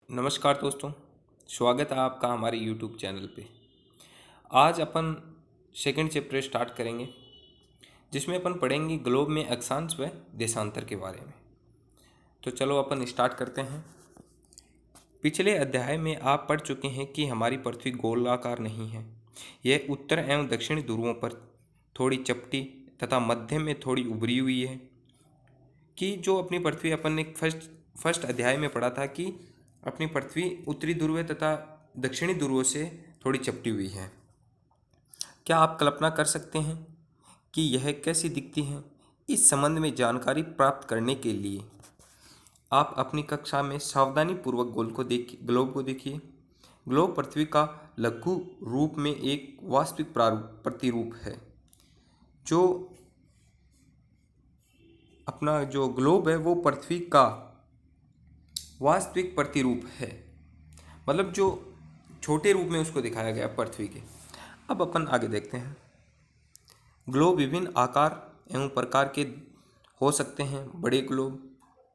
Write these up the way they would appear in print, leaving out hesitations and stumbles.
नमस्कार दोस्तों। स्वागत है आपका हमारे यूट्यूब चैनल पे। आज अपन सेकंड चैप्टर स्टार्ट करेंगे जिसमें अपन पढ़ेंगे ग्लोब में अक्षांश व देशांतर के बारे में। तो चलो अपन स्टार्ट करते हैं। पिछले अध्याय में आप पढ़ चुके हैं कि हमारी पृथ्वी गोलाकार नहीं है। यह उत्तर एवं दक्षिण ध्रुवों पर थोड़ी चपटी तथा मध्य में थोड़ी उभरी हुई है। कि जो अपनी पृथ्वी अपन ने फर्स्ट अध्याय में पढ़ा था कि अपनी पृथ्वी उत्तरी ध्रुव तथा दक्षिणी ध्रुवों से थोड़ी चपटी हुई है। क्या आप कल्पना कर सकते हैं कि यह कैसी दिखती है? इस संबंध में जानकारी प्राप्त करने के लिए आप अपनी कक्षा में सावधानी पूर्वक ग्लोब को देखिए। ग्लोब पृथ्वी का लघु रूप में एक वास्तविक प्रतिरूप है। जो अपना जो ग्लोब है वो पृथ्वी का वास्तविक प्रतिरूप है, मतलब जो छोटे रूप में उसको दिखाया गया पृथ्वी के। अब अपन आगे देखते हैं। ग्लोब विभिन्न आकार एवं प्रकार के हो सकते हैं। बड़े ग्लोब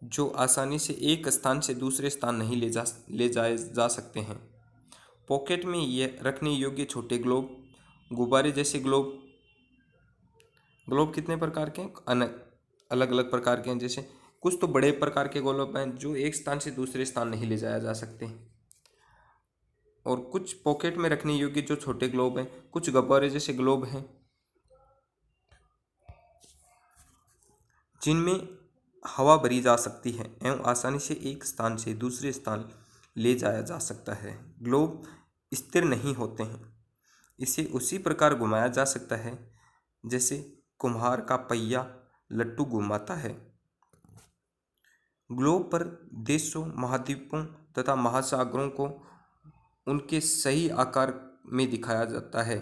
जो आसानी से एक स्थान से दूसरे स्थान नहीं ले जाए जा सकते हैं। पॉकेट में यह रखने योग्य छोटे ग्लोब, गुब्बारे जैसे ग्लोब। ग्लोब कितने प्रकार के हैं? अलग अलग प्रकार के हैं। जैसे कुछ तो बड़े प्रकार के ग्लोब हैं जो एक स्थान से दूसरे स्थान नहीं ले जाया जा सकते, और कुछ पॉकेट में रखने योग्य जो छोटे ग्लोब हैं। कुछ गुब्बारे जैसे ग्लोब हैं जिनमें हवा भरी जा सकती है एवं आसानी से एक स्थान से दूसरे स्थान ले जाया जा सकता है। ग्लोब स्थिर नहीं होते हैं। इसे उसी प्रकार घुमाया जा सकता है जैसे कुम्हार का पहिया लट्टू घुमाता है। ग्लोब पर देशों, महाद्वीपों तथा महासागरों को उनके सही आकार में दिखाया जाता है।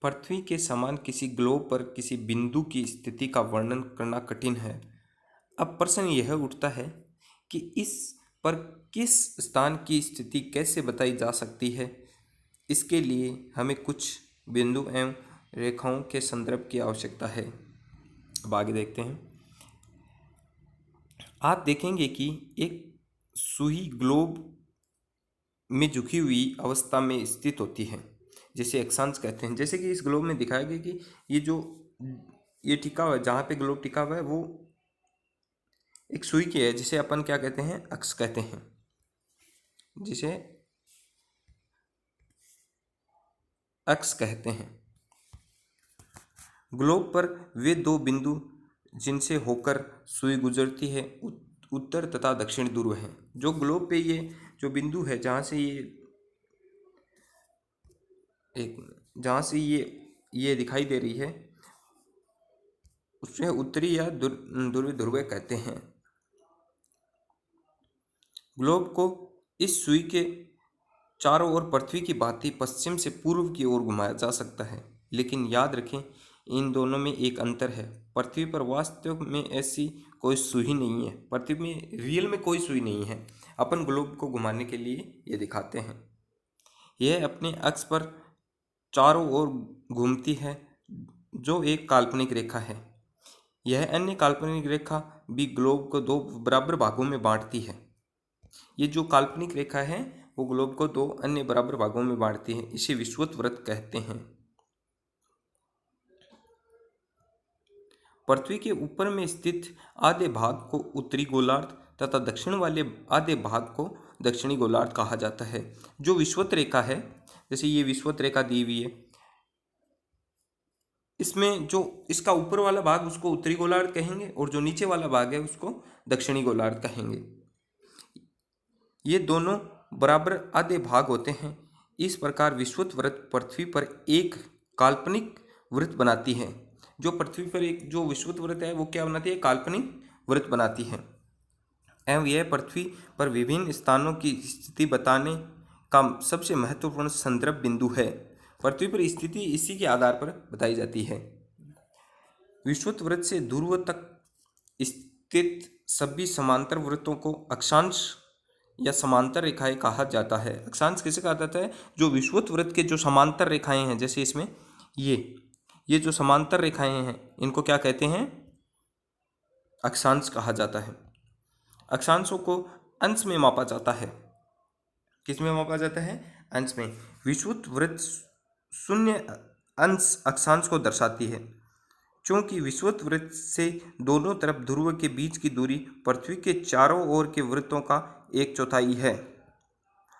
पृथ्वी के समान किसी ग्लोब पर किसी बिंदु की स्थिति का वर्णन करना कठिन है। अब प्रश्न यह उठता है कि इस पर किस स्थान की स्थिति कैसे बताई जा सकती है। इसके लिए हमें कुछ बिंदु एवं रेखाओं के संदर्भ की आवश्यकता है। अब आगे देखते हैं। आप देखेंगे कि एक सुई ग्लोब में झुकी हुई अवस्था में स्थित होती है, जिसे अक्षांश कहते हैं। जैसे कि इस ग्लोब में दिखाया गया कि ये टिका हुआ है, जहाँ पे ग्लोब टिका हुआ है वो एक सुई की है, जिसे अपन क्या कहते हैं? अक्ष कहते हैं, जिसे अक्ष कहते हैं। ग्लोब पर वे दो बिंदु जिनसे होकर सुई गुजरती है उत्तर तथा दक्षिण ध्रुव हैं। जो ग्लोब पे ये जो बिंदु है जहाँ से ये दिखाई दे रही है उसे उत्तरी या ध्रुवीय ध्रुव कहते हैं। ग्लोब को इस सुई के चारों ओर पृथ्वी की भांति पश्चिम से पूर्व की ओर घुमाया जा सकता है, लेकिन याद रखें इन दोनों में एक अंतर है। पृथ्वी पर वास्तव में ऐसी कोई सुई नहीं है। पृथ्वी में रियल में कोई सुई नहीं है। अपन ग्लोब को घुमाने के लिए ये दिखाते हैं। यह अपने अक्ष पर चारों ओर घूमती है, जो एक काल्पनिक रेखा है। यह अन्य काल्पनिक रेखा भी ग्लोब को दो बराबर भागों में बांटती है। ये जो काल्पनिक रेखा है वो ग्लोब को दो अन्य बराबर भागों में बांटती है। इसे विषुवत वृत्त कहते हैं। पृथ्वी के ऊपर में स्थित आधे भाग को उत्तरी गोलार्ध तथा दक्षिण वाले आधे भाग को दक्षिणी गोलार्ध कहा जाता है। जो विषुवत रेखा है, जैसे ये विषुवत रेखा दी हुई है, इसमें जो इसका ऊपर वाला भाग उसको उत्तरी गोलार्ध कहेंगे और जो नीचे वाला भाग है उसको दक्षिणी गोलार्ध कहेंगे। ये दोनों बराबर आधे भाग होते हैं। इस प्रकार विषुवत वृत्त पृथ्वी पर एक काल्पनिक वृत्त बनाती है। जो पृथ्वी पर एक जो विषुवत वृत्त है वो क्या बनाती है? काल्पनिक वृत्त बनाती है। एवं यह पृथ्वी पर विभिन्न स्थानों की स्थिति बताने का सबसे महत्वपूर्ण संदर्भ बिंदु है। पृथ्वी पर स्थिति इसी के आधार पर बताई जाती है। विषुवत वृत्त से ध्रुव तक स्थित सभी समांतर वृत्तों को अक्षांश या समांतर रेखाएं कहा जाता है। अक्षांश किसे कहा जाता है? जो विषुवत वृत्त के जो समांतर रेखाएं हैं, जैसे इसमें ये जो समांतर रेखाएं हैं इनको क्या कहते हैं? अक्षांश कहा जाता है। अक्षांशों को अंश में मापा जाता है। किस में मापा जाता है? अंश में। विषुवत वृत्त शून्य अंश अक्षांश को दर्शाती है। चूंकि विषुवत वृत्त से दोनों तरफ ध्रुव के बीच की दूरी पृथ्वी के चारों ओर के वृत्तों का 1/4 है,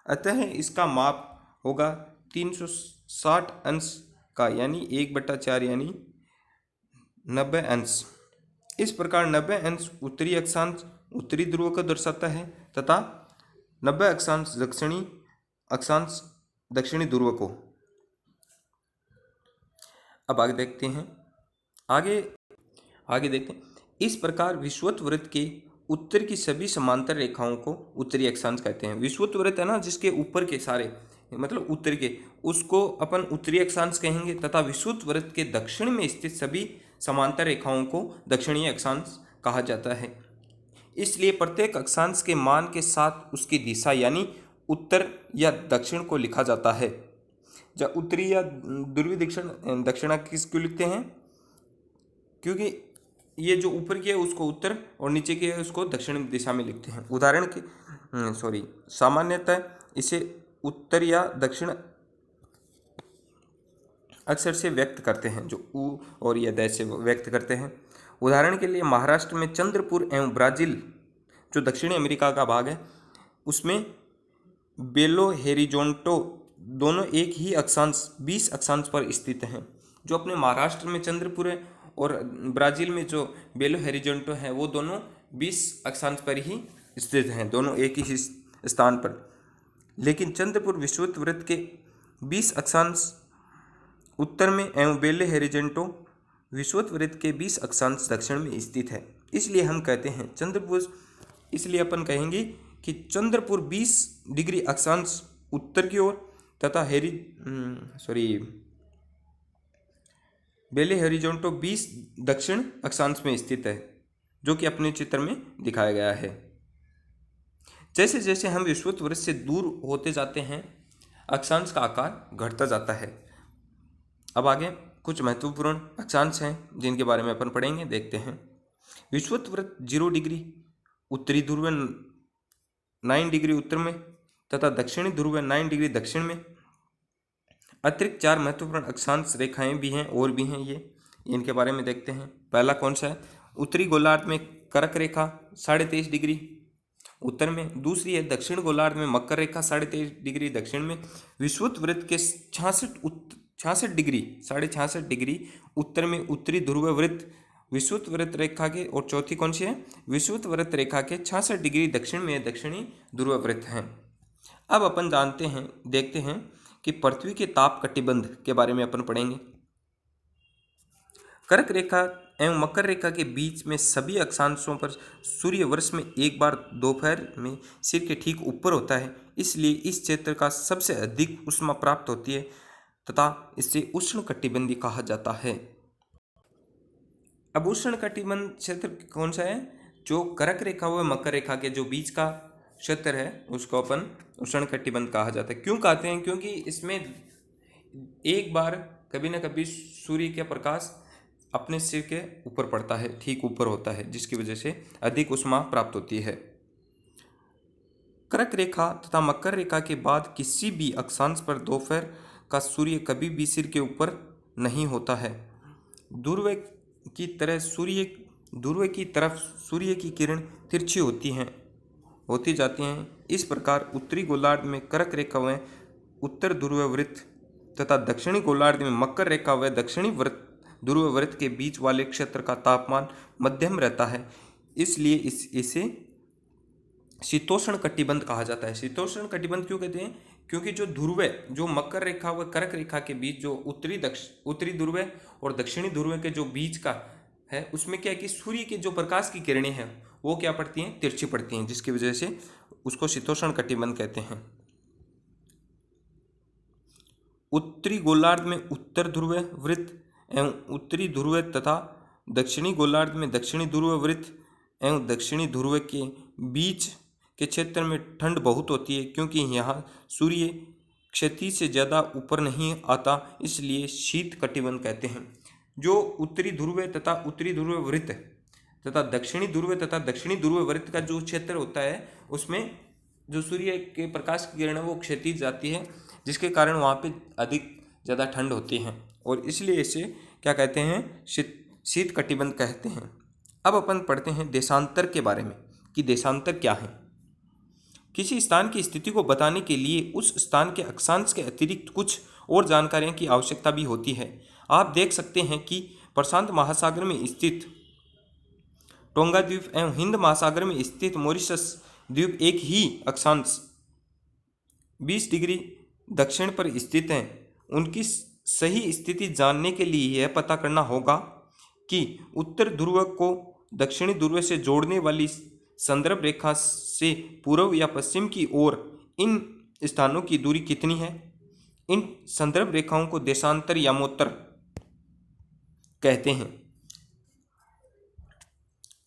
अतः इसका माप होगा 360 अंश का, यानी 1/4 यानी 90 अंश। इस प्रकार 90 अंश उत्तरी अक्षांश उत्तरी ध्रुव को दर्शाता है तथा 90 अक्षांश दक्षिणी ध्रुव को। अब आगे देखते हैं। आगे देखते हैं। इस प्रकार विषुवत वृत्त के उत्तर की सभी समांतर रेखाओं को उत्तरी अक्षांश कहते हैं। विषुवत वृत्त है ना, जिसके ऊपर के सारे मतलब उत्तर के, उसको अपन उत्तरी अक्षांश कहेंगे तथा विषुवत वृत्त के दक्षिण में स्थित सभी समांतर रेखाओं को दक्षिणी अक्षांश कहा जाता है। इसलिए प्रत्येक अक्षांश के मान के साथ उसकी दिशा यानी उत्तर या दक्षिण को लिखा जाता है। जब उत्तरी या ध्रुवीय दक्षिणा किसको लिखते हैं? क्योंकि ये जो ऊपर की है उसको उत्तर और नीचे की है उसको दक्षिण दिशा में लिखते हैं। उदाहरण के सामान्यतः इसे उत्तर या दक्षिण अक्षर से व्यक्त करते हैं, जो उ और या द से व्यक्त करते हैं। उदाहरण के लिए महाराष्ट्र में चंद्रपुर एवं ब्राजील जो दक्षिणी अमेरिका का भाग है उसमें बेलो हेरिजोंटो दोनों एक ही अक्षांश 20 अक्षांश पर स्थित हैं। जो अपने महाराष्ट्र में चंद्रपुर है और ब्राजील में जो बेलो हेरिजोंटो है वो दोनों 20 अक्षांश पर ही स्थित हैं, दोनों एक ही स्थान पर। लेकिन चंद्रपुर विषुवत वृत्त के 20 अक्षांश उत्तर में एवं बेले हेरिजेंटो विषुवत वृत्त के 20 अक्षांश दक्षिण में स्थित है। इसलिए हम कहते हैं चंद्रपुर, इसलिए अपन कहेंगे कि चंद्रपुर 20 डिग्री अक्षांश उत्तर की ओर तथा बेले हेरिजेंटो 20 दक्षिण अक्षांश में स्थित है, जो कि अपने चित्र में दिखाया गया है। जैसे जैसे हम विषुवत वृत्त से दूर होते जाते हैं अक्षांश का आकार घटता जाता है। अब आगे कुछ महत्वपूर्ण अक्षांश हैं जिनके बारे में अपन पढ़ेंगे, देखते हैं। विषुवत वृत्त 0 डिग्री उत्तरी ध्रुव 9 डिग्री उत्तर में तथा दक्षिणी ध्रुव 9 डिग्री दक्षिण में। अतिरिक्त 4 महत्वपूर्ण अक्षांश रेखाएं भी हैं और भी हैं, ये इनके बारे में देखते हैं। पहला कौन सा है? उत्तरी गोलार्ध में कर्क रेखा 23.5 डिग्री उत्तर में। दूसरी है दक्षिण गोलार्ध में मकर रेखा 23.5 डिग्री दक्षिण में। विषुवत वृत्त के 66 डिग्री उत्तर में उत्तरी ध्रुव वृत्त विषुवत वृत्त रेखा के, और चौथी कौन सी है? विषुवत वृत्त रेखा के 66 डिग्री दक्षिण में दक्षिणी ध्रुव वृत्त हैं। अब अपन देखते हैं कि पृथ्वी के ताप कटिबंध के बारे में अपन पढ़ेंगे। कर्क रेखा एवं मकर रेखा के बीच में सभी अक्षांशों पर सूर्य वर्ष में एक बार दोपहर में सिर के ठीक ऊपर होता है, इसलिए इस क्षेत्र का सबसे अधिक ऊष्मा प्राप्त होती है तथा इसे उष्ण कटिबंधी कहा जाता है। अब उष्ण कटिबंध क्षेत्र कौन सा है? जो कर्क रेखा व मकर रेखा के जो बीच का क्षेत्र है उसको अपन उष्ण कटिबंध कहा जाता है। क्यों कहते हैं? क्योंकि इसमें एक बार कभी ना कभी सूर्य का प्रकाश अपने सिर के ऊपर पड़ता है, ठीक ऊपर होता है, जिसकी वजह से अधिक ऊष्मा प्राप्त होती है। कर्क रेखा तथा मकर रेखा के बाद किसी भी अक्षांश पर दोपहर का सूर्य कभी भी सिर के ऊपर नहीं होता है। ध्रुव की तरफ सूर्य की किरण तिरछी होती जाती हैं। इस प्रकार उत्तरी गोलार्ध में कर्क रेखा व उत्तर ध्रुव वृत्त तथा दक्षिणी गोलार्ध में मकर रेखा व दक्षिणी ध्रुव वृत्त के बीच वाले क्षेत्र का तापमान मध्यम रहता है, इसलिए इसे शीतोष्ण कटिबंध कहा जाता है। शीतोष्ण कटिबंध क्यों कहते हैं? क्योंकि जो ध्रुव है, जो मकर रेखा व कर्क रेखा के बीच जो उत्तरी ध्रुव और दक्षिणी ध्रुव के जो बीच का है उसमें क्या है कि सूर्य के जो प्रकाश की किरणें हैं वो क्या पड़ती हैं? तिरछी पड़ती हैं, जिसकी वजह से उसको शीतोष्ण कटिबंध कहते हैं। उत्तरी गोलार्ध में उत्तर ध्रुव वृत्त एवं उत्तरी ध्रुव तथा दक्षिणी गोलार्ध में दक्षिणी ध्रुव वृत्त एवं दक्षिणी ध्रुव के बीच के क्षेत्र में ठंड बहुत होती है, क्योंकि यहाँ सूर्य क्षितिज से ज़्यादा ऊपर नहीं आता, इसलिए शीत कटिबंध कहते हैं। जो उत्तरी ध्रुव तथा उत्तरी ध्रुव वृत्त तथा दक्षिणी ध्रुव वृत्त का जो क्षेत्र होता है उसमें जो सूर्य के प्रकाश की किरण है वो क्षैतिज जाती है, जिसके कारण वहाँ पे अधिक ज़्यादा ठंड होती है और इसलिए इसे क्या कहते हैं, शीत कटिबंध कहते हैं। अब अपन पढ़ते हैं देशांतर के बारे में कि देशांतर क्या है। किसी स्थान की स्थिति को बताने के लिए उस स्थान के अक्षांश के अतिरिक्त कुछ और जानकारियों की आवश्यकता भी होती है। आप देख सकते हैं कि प्रशांत महासागर में स्थित टोंगा द्वीप एवं हिंद महासागर में स्थित मॉरिशस द्वीप एक ही अक्षांश 20 डिग्री दक्षिण पर स्थित हैं। उनकी सही स्थिति जानने के लिए यह पता करना होगा कि उत्तर ध्रुव को दक्षिणी ध्रुव से जोड़ने वाली संदर्भ रेखा से पूर्व या पश्चिम की ओर इन स्थानों की दूरी कितनी है। इन संदर्भ रेखाओं को देशांतर यामोत्तर कहते हैं।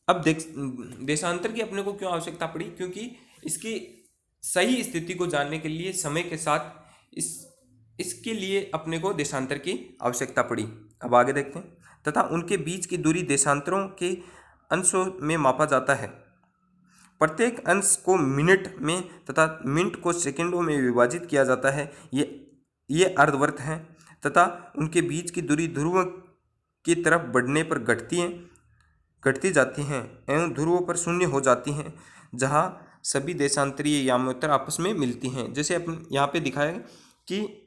अब देशांतर की अपने को क्यों आवश्यकता पड़ी, क्योंकि इसकी सही स्थिति को जानने के लिए समय के साथ इसके लिए अपने को देशांतर की आवश्यकता पड़ी। अब आगे देखते हैं। तथा उनके बीच की दूरी देशांतरों के अंशों में मापा जाता है। प्रत्येक अंश को मिनट में तथा मिनट को सेकंडों में विभाजित किया जाता है। ये अर्धवर्त हैं तथा उनके बीच की दूरी ध्रुव की तरफ बढ़ने पर घटती जाती हैं एवं ध्रुवों पर शून्य हो जाती हैं, जहाँ सभी देशांतरीय यामोत्तर आपस में मिलती हैं। जैसे अपन यहाँ पे दिखाया कि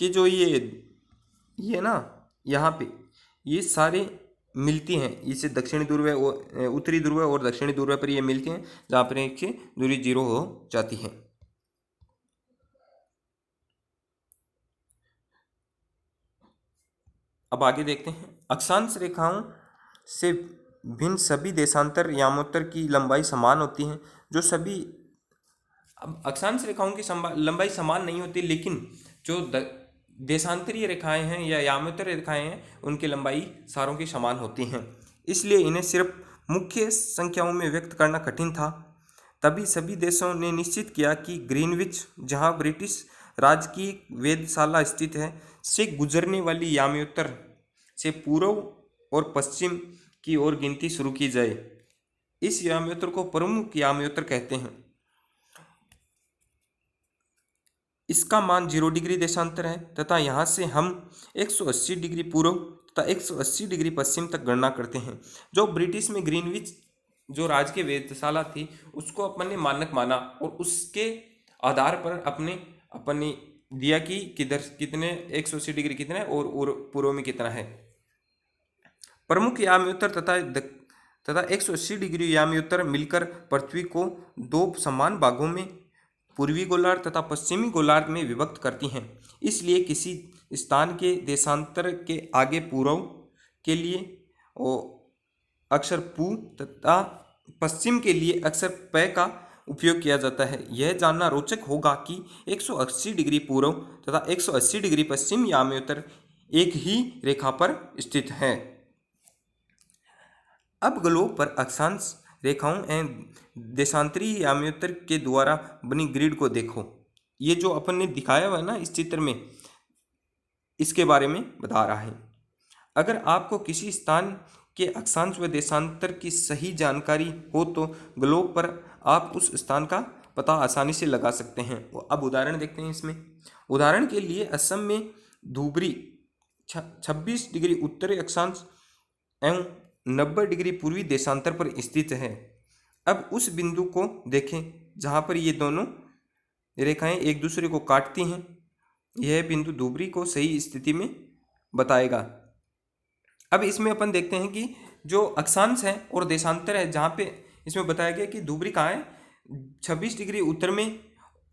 जो ये ना यहाँ पे ये सारे मिलती हैं, इसे दक्षिणी ध्रुव और उत्तरी ध्रुव और दक्षिणी ध्रुव पर ये मिलती हैं, जहाँ पर एक से दूरी 0 हो जाती है। अब आगे देखते हैं। अक्षांश रेखाओं से भिन्न सभी देशांतर यामोत्तर की लंबाई समान होती है। जो सभी अब अक्षांश रेखाओं की लंबाई समान नहीं होती, लेकिन जो देशांतरीय रेखाएं हैं या यामोत्तर रेखाएं हैं उनकी लंबाई सारों की समान होती हैं। इसलिए इन्हें सिर्फ मुख्य संख्याओं में व्यक्त करना कठिन था। तभी सभी देशों ने निश्चित किया कि ग्रीनविच, जहां ब्रिटिश राज की वेधशाला स्थित है, से गुजरने वाली यामोत्तर से पूर्व और पश्चिम की ओर गिनती शुरू की जाए। इस यामोत्तर को प्रमुख यामोत्तर कहते हैं। इसका मान 0 डिग्री देशांतर है तथा यहाँ से हम 180 डिग्री पूर्व तथा 180 डिग्री पश्चिम तक गणना करते हैं। जो ब्रिटिश में ग्रीनविच जो राज की वेधशाला थी उसको अपन ने मानक माना और उसके आधार पर अपने दिया कि कितने 180 डिग्री कितना है और पूर्व में कितना है। प्रमुख यामोत्तर तथा 180 डिग्री यामोत्तर मिलकर पृथ्वी को 2 समान भागों में पूर्वी गोलार्ध तथा पश्चिमी गोलार्ध में विभक्त करती हैं। इसलिए किसी स्थान के देशांतर के आगे पूर्व के लिए अक्षर पू तथा पश्चिम के लिए अक्षर प का उपयोग किया जाता है। यह जानना रोचक होगा कि 180 डिग्री पूर्व तथा 180 डिग्री पश्चिम यामोत्तर एक ही रेखा पर स्थित है। अब ग्लोब पर अक्षांश रेखाओं एवं देशांतरीय यामोत्तर के द्वारा बनी ग्रिड को देखो। ये जो अपन ने दिखाया हुआ है ना इस चित्र में, इसके बारे में बता रहा है। अगर आपको किसी स्थान के अक्षांश व देशांतर की सही जानकारी हो तो ग्लोब पर आप उस स्थान का पता आसानी से लगा सकते हैं। अब उदाहरण देखते हैं इसमें। उदाहरण के लिए असम में धुबरी 26 डिग्री उत्तरी अक्षांश एवं 90 डिग्री पूर्वी देशांतर पर स्थित है। अब उस बिंदु को देखें जहाँ पर ये दोनों रेखाएं एक दूसरे को काटती हैं। यह बिंदु धुबरी को सही स्थिति में बताएगा। अब इसमें अपन देखते हैं कि जो अक्षांश है और देशांतर है, जहाँ पे इसमें बताया गया कि धुबरी कहाँ है, 26 डिग्री उत्तर में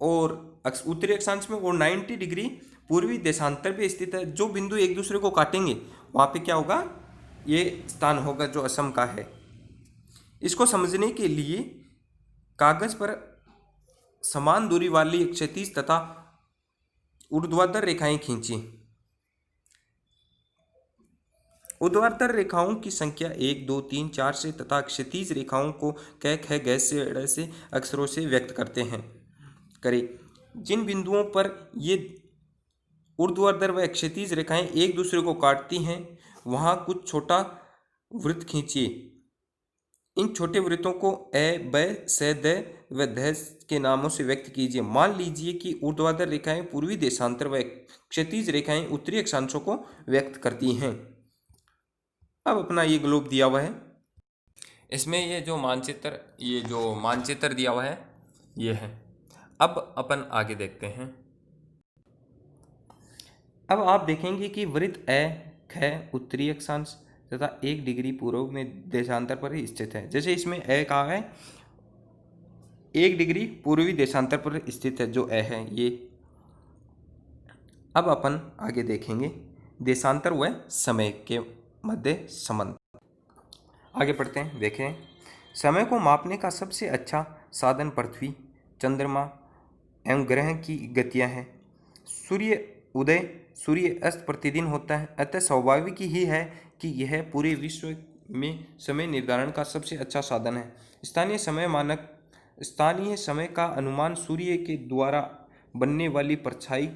और उत्तरी अक्षांश में और 90 डिग्री पूर्वी देशांतर पे स्थित है। जो बिंदु एक दूसरे को काटेंगे वहाँ पे क्या होगा, ये स्थान होगा जो असम का है। इसको समझने के लिए कागज पर समान दूरी वाली क्षैतिज तथा ऊर्ध्वाधर रेखाएं खींची। ऊर्ध्वाधर रेखाओं की संख्या 1, 2, 3, 4 से तथा क्षैतिज रेखाओं को क, ख, ग से ड़ से अक्षरों से व्यक्त करते हैं। जिन बिंदुओं पर ये ऊर्ध्वाधर व क्षैतिज रेखाएं एक दूसरे को काटती हैं वहाँ कुछ छोटा वृत्त खींचिए। इन छोटे वृत्तों को ए, ब, स, द व ध के नामों से व्यक्त कीजिए। मान लीजिए कि ऊर्ध्वाधर रेखाएं पूर्वी देशांतर व क्षैतिज रेखाएं उत्तरी अक्षांशों को व्यक्त करती हैं। अब अपना ये ग्लोब दिया हुआ है, इसमें ये जो मानचित्र दिया हुआ है ये है। अब अपन आगे देखते हैं। अब आप देखेंगे कि वृत्त ए ख उत्तरी अक्षांश तथा 1 डिग्री पूर्व में देशांतर पर ही स्थित है। जैसे इसमें ए कहा है 1 डिग्री पूर्वी देशांतर पर स्थित है, जो ए है ये। अब अपन आगे देखेंगे देशांतर व समय के मध्य संबंध। आगे पढ़ते हैं। देखें, समय को मापने का सबसे अच्छा साधन पृथ्वी, चंद्रमा एवं ग्रह की गतियां हैं। सूर्य उदय, सूर्य अस्त प्रतिदिन होता है, अतः स्वाभाविक ही है कि यह पूरे विश्व में समय निर्धारण का सबसे अच्छा साधन है। स्थानीय समय का अनुमान सूर्य के द्वारा बनने वाली परछाई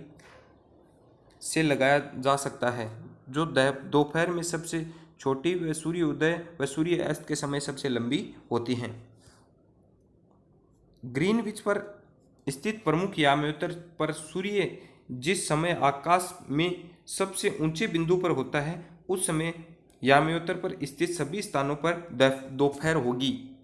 से लगाया जा सकता है, जो दोपहर में सबसे छोटी व सूर्य उदय व सूर्य अस्त के समय सबसे लंबी होती हैं। ग्रीनविच पर स्थित प्रमुख याम्योत्तर पर सूर्य जिस समय आकाश में सबसे ऊंचे बिंदु पर होता है, उस समय याम्योत्तर पर स्थित सभी स्थानों पर दोपहर होगी।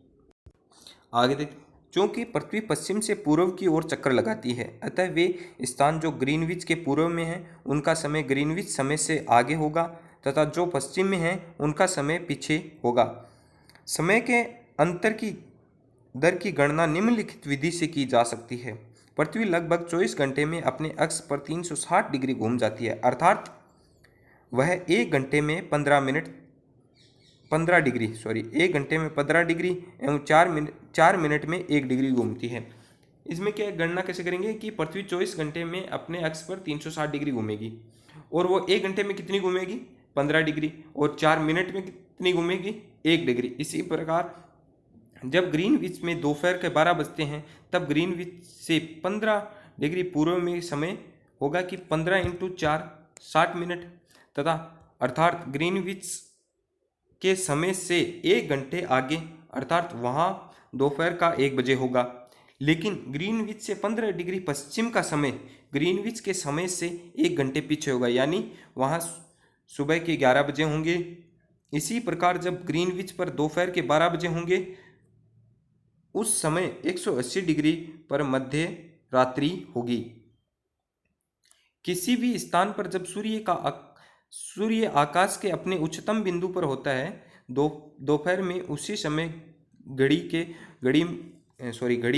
आगे देख, क्योंकि पृथ्वी पश्चिम से पूर्व की ओर चक्कर लगाती है, अतः वे स्थान जो ग्रीनविच के पूर्व में हैं उनका समय ग्रीनविच समय से आगे होगा तथा जो पश्चिम में हैं उनका समय पीछे होगा। समय के अंतर की दर की गणना निम्नलिखित विधि से की जा सकती है। पृथ्वी लगभग 24 घंटे में अपने अक्ष पर 360 डिग्री घूम जाती है, अर्थात वह 1 घंटे में 15 डिग्री एवं 4 मिनट में 1 डिग्री घूमती है। इसमें क्या गणना कैसे करेंगे कि पृथ्वी 24 घंटे में अपने अक्ष पर 360 डिग्री घूमेगी और वो 1 घंटे में कितनी घूमेगी 15 डिग्री और 4 मिनट में कितनी घूमेगी 1 डिग्री। इसी प्रकार जब ग्रीनविच में दोपहर के 12 बजते हैं तब ग्रीनविच से 15 डिग्री पूर्व में समय होगा कि 15 × 4 60 मिनट तथा अर्थात ग्रीनविच के समय से 1 घंटे आगे अर्थात वहाँ दोपहर का 1 बजे होगा। लेकिन ग्रीनविच से 15 डिग्री पश्चिम का समय ग्रीनविच के समय से 1 घंटे पीछे होगा, यानी वहाँ सुबह के 11 बजे होंगे। इसी प्रकार जब ग्रीनविच पर दोपहर के 12 बजे होंगे उस समय 180 डिग्री पर मध्य रात्रि होगी। किसी भी स्थान पर जब सूर्य आकाश के अपने उच्चतम बिंदु पर होता है दोपहर में, उसी समय घड़ी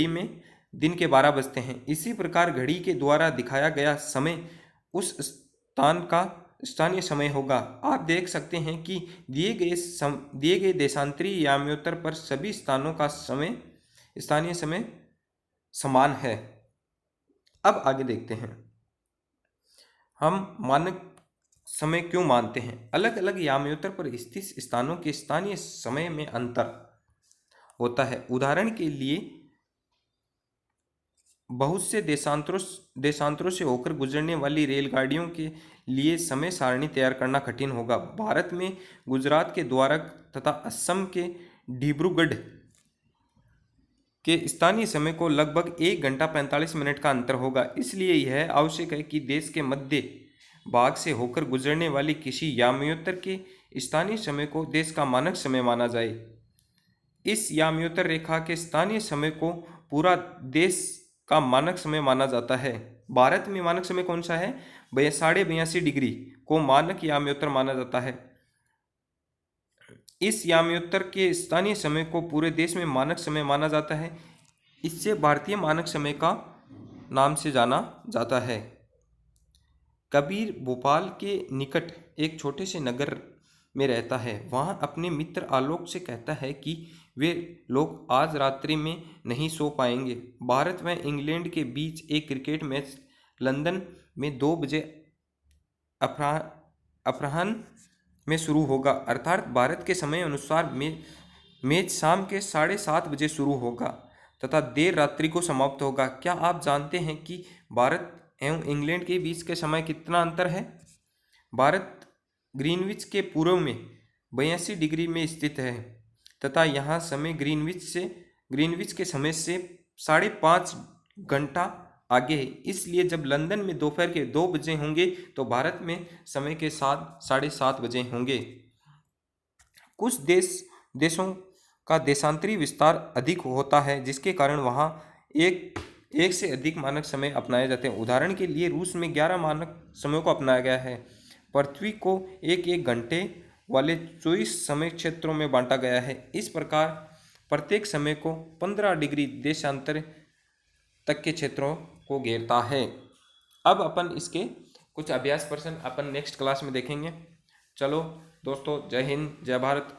में दिन के 12 बजते हैं। इसी प्रकार घड़ी के द्वारा दिखाया गया समय उस स्थान का स्थानीय समय होगा। आप देख सकते हैं कि दिए गए देशांतरी याम्योत्तर पर सभी स्थानों का स्थानीय समय समान है। अब आगे देखते हैं हम मानक समय क्यों मानते हैं। अलग अलग याम्योत्तर पर स्थित स्थानों के स्थानीय समय में अंतर होता है। उदाहरण के लिए बहुत से देशांतरों से होकर गुजरने वाली रेलगाड़ियों के लिए समय सारणी तैयार करना कठिन होगा। भारत में गुजरात के द्वारक तथा असम के डिब्रूगढ़ के स्थानीय समय को लगभग 1 घंटा 45 मिनट का अंतर होगा। इसलिए यह आवश्यक है कि देश के मध्य भाग से होकर गुजरने वाली किसी याम्योत्तर के स्थानीय समय को देश का मानक समय माना जाए। इस याम्योत्तर रेखा के स्थानीय समय को पूरा देश का मानक समय माना जाता है। भारत में मानक समय कौन सा है? 82.5 डिग्री को मानक याम्योत्तर माना जाता है। इस याम्योत्तर के स्थानीय समय को पूरे देश में मानक समय माना जाता है। इससे भारतीय मानक समय का नाम से जाना जाता है। कबीर भोपाल के निकट एक छोटे से नगर में रहता है। वहाँ अपने मित्र आलोक से कहता है कि वे लोग आज रात्रि में नहीं सो पाएंगे। भारत व इंग्लैंड के बीच एक क्रिकेट मैच लंदन में 2 बजे अपराह्न में शुरू होगा, अर्थात भारत के समय अनुसार मैच शाम के 7:30 बजे शुरू होगा तथा देर रात्रि को समाप्त होगा। क्या आप जानते हैं कि भारत एवं इंग्लैंड के बीच के समय कितना अंतर है? भारत ग्रीनविच के पूर्व में 82 डिग्री में स्थित है तथा यहाँ समय ग्रीनविच के समय से 5.5 घंटा आगे है। इसलिए जब लंदन में दोपहर के 2 बजे होंगे तो भारत में समय के साथ 7:30 बजे होंगे। कुछ देशों का देशांतरी विस्तार अधिक होता है जिसके कारण वहाँ एक से अधिक मानक समय अपनाए जाते हैं। उदाहरण के लिए रूस में 11 मानक समयों को अपनाया गया है। पृथ्वी को एक घंटे वाले 24 समय क्षेत्रों में बांटा गया है। इस प्रकार प्रत्येक समय को 15 डिग्री देशांतर तक के क्षेत्रों को घेरता है। अब अपन इसके कुछ अभ्यास प्रश्न अपन नेक्स्ट क्लास में देखेंगे। चलो दोस्तों, जय हिंद, जय भारत।